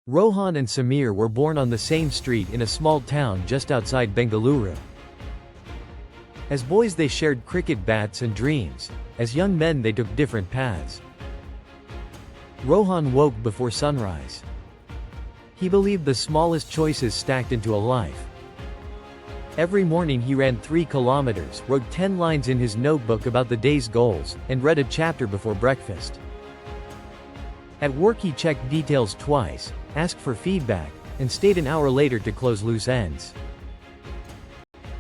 Rohan and Samir were born on the same street in a small town just outside Bengaluru. As boys they shared cricket bats and dreams. As young men they took different paths. Rohan woke before sunrise. He believed the smallest choices stacked into a life. Every morning he ran 3 kilometers, wrote 10 lines in his notebook about the day's goals, and read a chapter before breakfast. At work he checked details twice, asked for feedback, and stayed an hour later to close loose ends.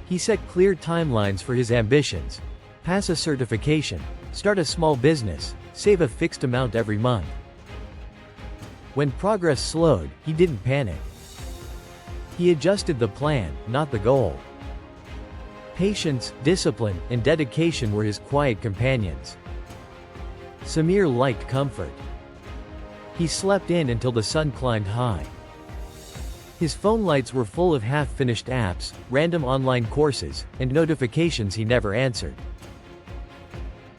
He set clear timelines for his ambitions: pass a certification, start a small business, save a fixed amount every month. When progress slowed, he didn't panic. He adjusted the plan, not the goal. Patience, discipline, and dedication were his quiet companions. Samir liked comfort. He slept in until the sun climbed high. His phone lights were full of half-finished apps, random online courses, and notifications he never answered.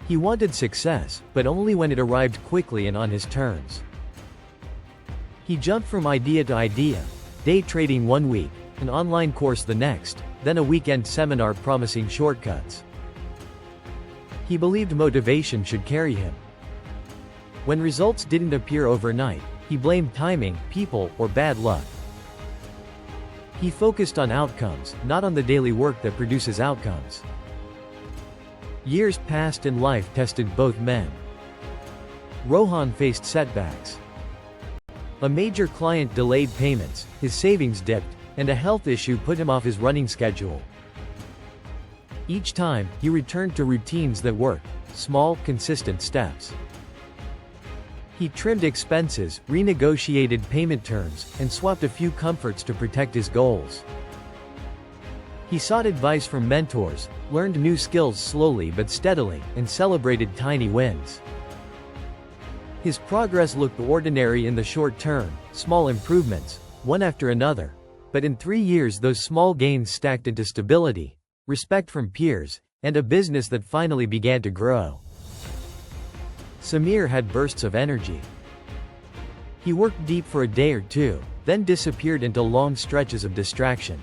He wanted success, but only when it arrived quickly and on his terms. He jumped from idea to idea, day trading one week, an online course the next, then a weekend seminar promising shortcuts. He believed motivation should carry him. When results didn't appear overnight, he blamed timing, people, or bad luck. He focused on outcomes, not on the daily work that produces outcomes. Years passed and life tested both men. Rohan faced setbacks. A major client delayed payments, his savings dipped, and a health issue put him off his running schedule. Each time, he returned to routines that worked: small, consistent steps. He trimmed expenses, renegotiated payment terms, and swapped a few comforts to protect his goals. He sought advice from mentors, learned new skills slowly but steadily, and celebrated tiny wins. His progress looked ordinary in the short term, small improvements, one after another. But in 3 years those small gains stacked into stability, respect from peers, and a business that finally began to grow. Samir had bursts of energy. He worked deep for a day or two, then disappeared into long stretches of distraction.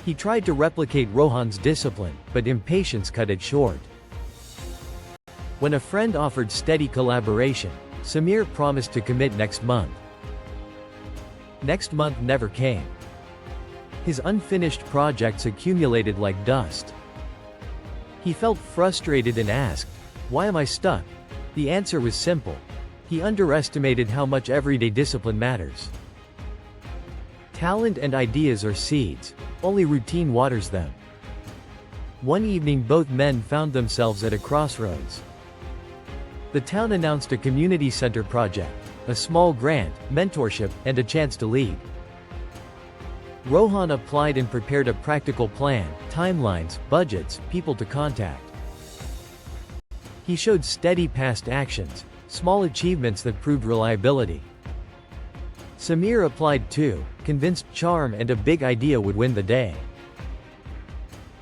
He tried to replicate Rohan's discipline, but impatience cut it short. When a friend offered steady collaboration, Samir promised to commit next month. Next month never came. His unfinished projects accumulated like dust. He felt frustrated and asked, "Why am I stuck?" The answer was simple. He underestimated how much everyday discipline matters. Talent and ideas are seeds, only routine waters them. One evening both men found themselves at a crossroads. The town announced a community center project, a small grant, mentorship, and a chance to lead. Rohan applied and prepared a practical plan: timelines, budgets, people to contact. He showed steady past actions, small achievements that proved reliability. Samir applied too, convinced charm and a big idea would win the day.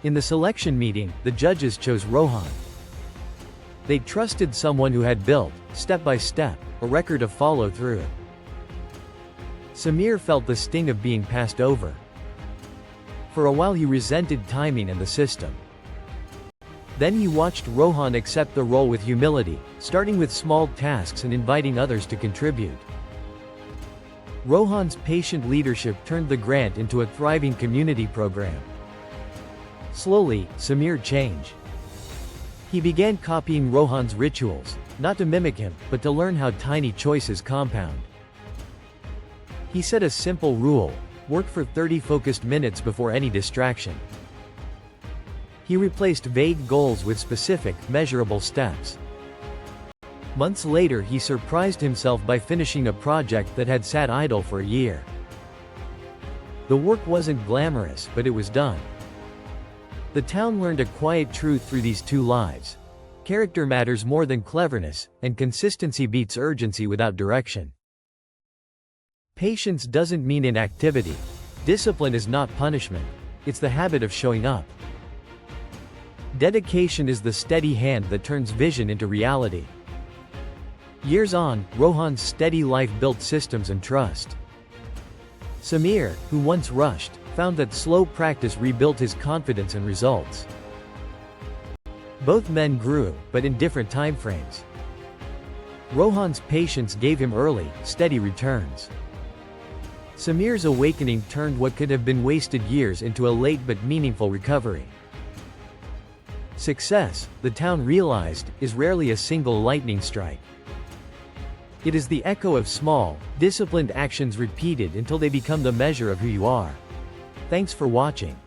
In the selection meeting, the judges chose Rohan. They trusted someone who had built, step by step, a record of follow-through. Samir felt the sting of being passed over. For a while he resented timing and the system. Then he watched Rohan accept the role with humility, starting with small tasks and inviting others to contribute. Rohan's patient leadership turned the grant into a thriving community program. Slowly, Samir changed. He began copying Rohan's rituals, not to mimic him, but to learn how tiny choices compound. He set a simple rule: work for 30 focused minutes before any distraction. He replaced vague goals with specific, measurable steps. Months later he surprised himself by finishing a project that had sat idle for a year. The work wasn't glamorous, but it was done. The town learned a quiet truth through these 2 lives: character matters more than cleverness, and consistency beats urgency without direction. Patience doesn't mean inactivity. Discipline is not punishment. It's the habit of showing up. Dedication is the steady hand that turns vision into reality. Years on, Rohan's steady life built systems and trust. Samir, who once rushed, found that slow practice rebuilt his confidence and results. Both men grew, but in different timeframes. Rohan's patience gave him early, steady returns. Samir's awakening turned what could have been wasted years into a late but meaningful recovery. Success, the town realized, is rarely a single lightning strike. It is the echo of small, disciplined actions repeated until they become the measure of who you are. Thanks for watching.